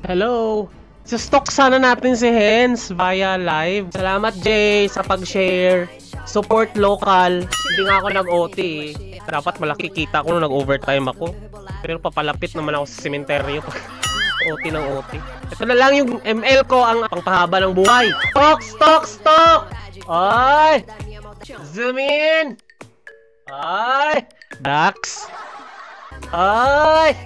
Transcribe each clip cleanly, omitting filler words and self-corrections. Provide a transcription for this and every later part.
Hello! Stock sana natin si Hens via live. Salamat Jay sa pag-share. Support local. Hindi nga ako nag-OT eh. Dapat malaki kita ko nung nag-overtime ako. Pero papalapit naman ako sa sementeryo. OT ng OT. Ito na lang yung ML ko, ang pangpahaba ng buhay. Stock! Stock! Stock! Ay! Zoom in! Ay! Dax! Ay!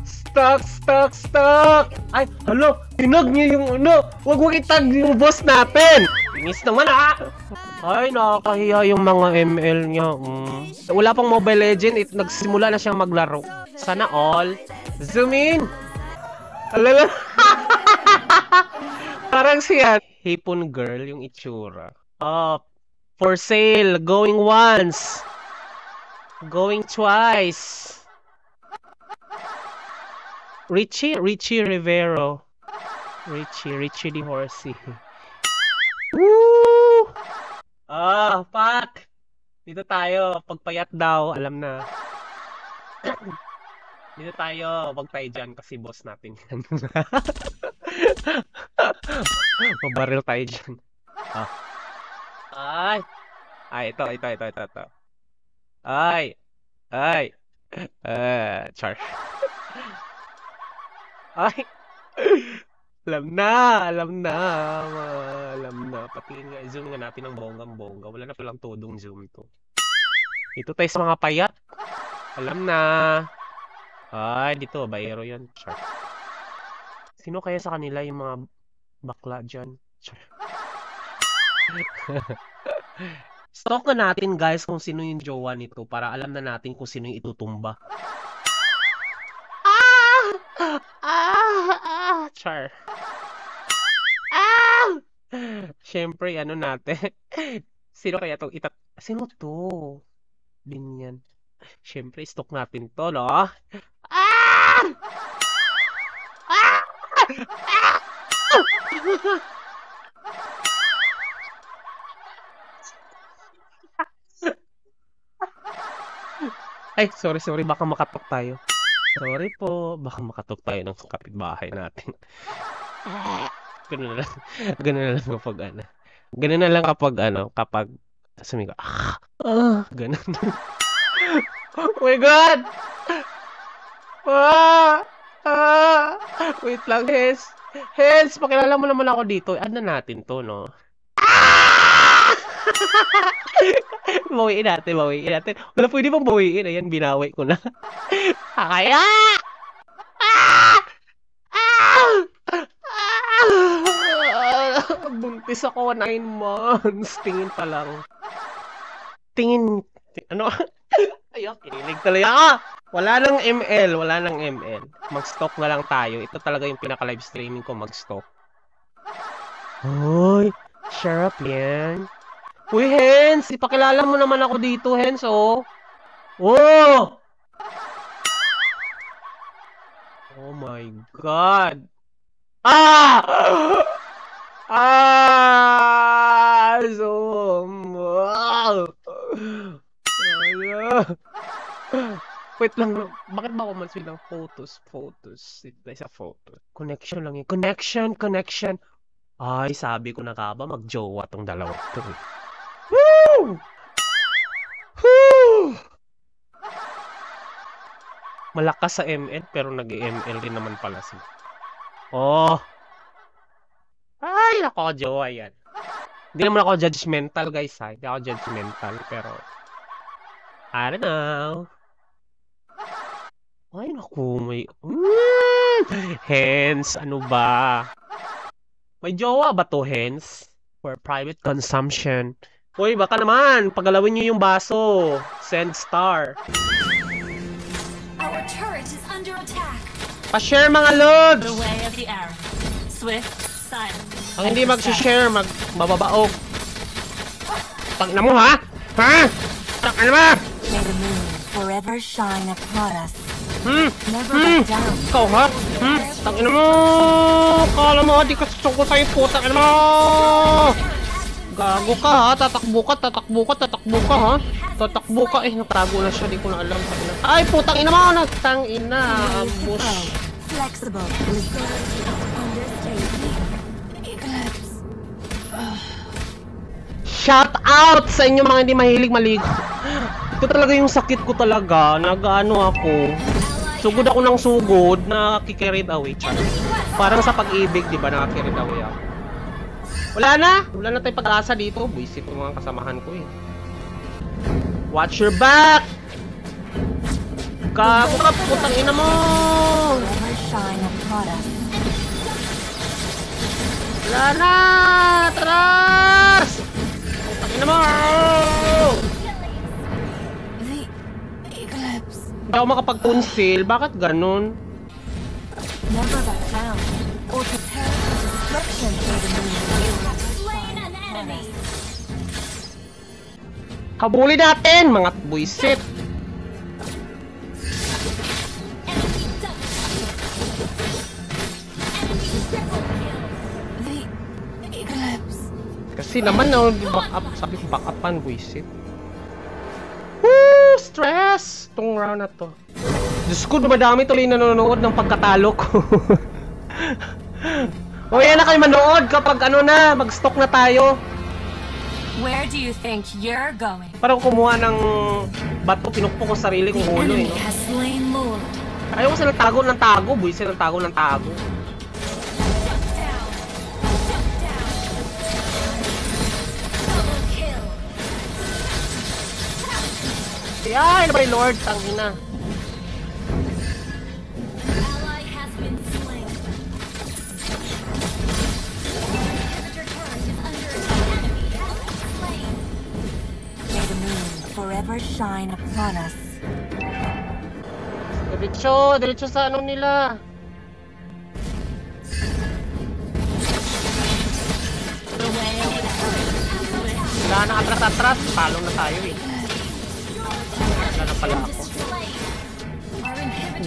Stock! Stock! Stock! Ay! Halo! Tinag niyo yung ano! Huwag itag yung boss natin! Inis naman ah! Ay, nakakahiya yung mga ML niya. Wala pang Mobile Legend, nagsimula na siyang maglaro. Sana all. Zoom in! Alala! Parang siya. Hipon girl yung itsura. For sale. Going once. Going twice. Richie Rivero. Richie Di Horsey. Woo! Fuck! Dito tayo. Pagpayat daw. Alam na. Dito tayo. Wag tayo dyan kasi boss natin yan. Mabaril tayo dyan. Ay, ito. Ay. Char. Ay. Alam na. Patingin nga, zoom nga natin ng bonggang-bongga. Wala na palang todong zoom to. Ito tayo sa mga payat. Alam na. Ay, dito, bayero yan. Char. Sino kaya sa kanila yung mga bakla dyan? Char. Stalk na natin guys kung sino yung jowa nito para alam na natin kung sino yung itutumba. Char. Siyempre, ano natin. Sino kaya itong Sino to? Binyan. Siyempre, stalk natin to, no? Ay, sorry, baka makatok tayo. Sorry po, baka makatok tayo ng kapitbahay natin. Ganun na lang kapag ano. Ganun na lang kapag sumigaw. Ganun. Oh my God! Wait lang, Hens, pakilala mo naman ako dito. Ano natin to, no? Bawiin natin. Wala, pwede bang bawiin? Ayan, binawi ko na. Kaya! Buntis ako 9 months. Tingin pa lang. Ano? Ayok, kinilig talaga. Wala nang ML. Mag-stock na lang tayo. Ito talaga yung pinaka-live streaming ko, mag-stock. Hoy, sharp yan. Uy, Hens! Ipakilala mo naman ako dito, Hens, oh! Oh! Oh my God! Wait lang, bakit ba ako manswig ng photos? Ito sa photo. Connection lang yun. Connection. Ay, sabi ko na ka ba, mag-jowa tong dalawa to eh. Woo! Malakas sa ML pero nag-ML rin naman pala siya. Oh! Ay, nako-jowa yan. Hindi naman ako judgmental guys ha. Hindi ako judgmental pero I don't know. Ay, naku, may Hens, ano ba? May jowa ba to, Hens? For private consumption. Uy, baka naman, pagalawin nyo yung baso. Send star. Our turret is under attack. Pa-share mga lods! The way of the arrow. Swift, silent. Ang hindi mag-share, mababaog. Tang na mo, ha? Ha? Tang na mo! May the moon forever shine upon us. Never back down. Ikaw, ha? Tang ina mo! Kala mo, di ka susuko sa'yo po. Tang ina mo! Gago ka ha, tatakbo ka, tatakbo ka, tatakbo ka ha. Tatakbo ka, natago na siya, di ko na alam. Ay, putang ina mo, nagtang ina, ambush. Flexible, Shout out sa inyo mga hindi mahilig maligo. Ito talaga yung sakit ko talaga, nag-ano ako. Sugod ako ng sugod, nakikirid away. Parang sa pag-ibig, di ba, nakikirid away ako. Wala na tayong pag-asa dito. Buisit yung mga kasamahan ko eh. Watch your back! Gago ka, putang ina mo! Wala na! Atras! Putang ina mo! Hindi ako makapag-conceal. Bakit ganun? Never back down or prepare for destruction for the moon. Kabuli natin, mga buisit. Kasi naman back up, sabi ko back upan, buisit. Woo! Stress! Itong round na to. Diyos ko, dumadami tuloy nanonood ng pagkatalo ko. O yan na kayo manood kapag ano na, mag-stock na tayo. Where do you think you're going? Parang kumuha ng bato, pinukpo ko sarili kong ulo eh, no? Ayaw ko silang tago ng tago, boy. Silang tago ng tago. Ay, ano ba yung Lord? Tangina. Forever shine upon us. Diretso sa ano nila. Wala na atras, palo na tayo eh. Wala na pala ako.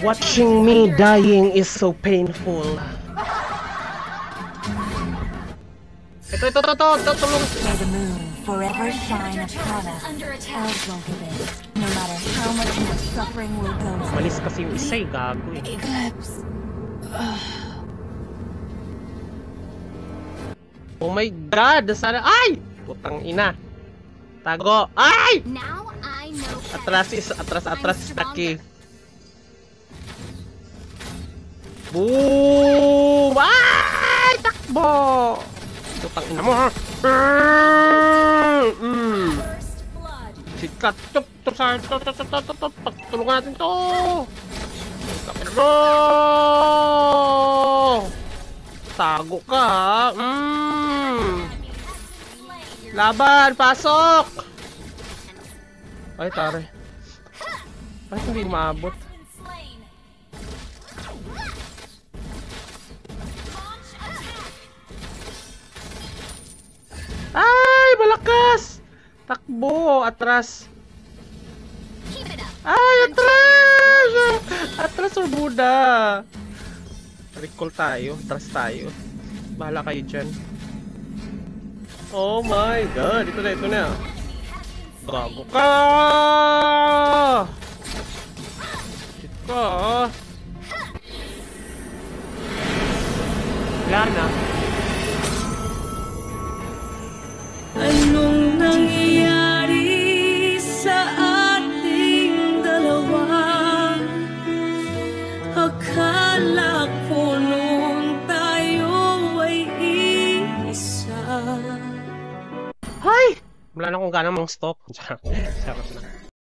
Watching me dying is so painful. Ito, tulong. May the moon forever shine upon us. Elves won't give in, no matter how much more suffering will go. Malis kasi yung isa eh, gago eh. Eclipse. Oh my god, sana. Ay! Putang ina. Tago. Ay! Atras taki. Boom! Ay! Takbo! Putang ina mo ha. Sikat. Tulungan natin to. Tago ka ha. Laban! Pasok! Ay, tare. Ay, hindi maabot. Ay, malakas! Takbo! Atras! Ay, atras! Atras or Buddha! Recall tayo. Atras tayo. Bahala kayo dyan. Oh my god! Ito na. Gago ka! Shit ka! Wala na. Anong nangyayari sa ating dalawa? Akala ko nung tayo ay iisa. Hay! Wala na akong gana mang stop. Sarap na.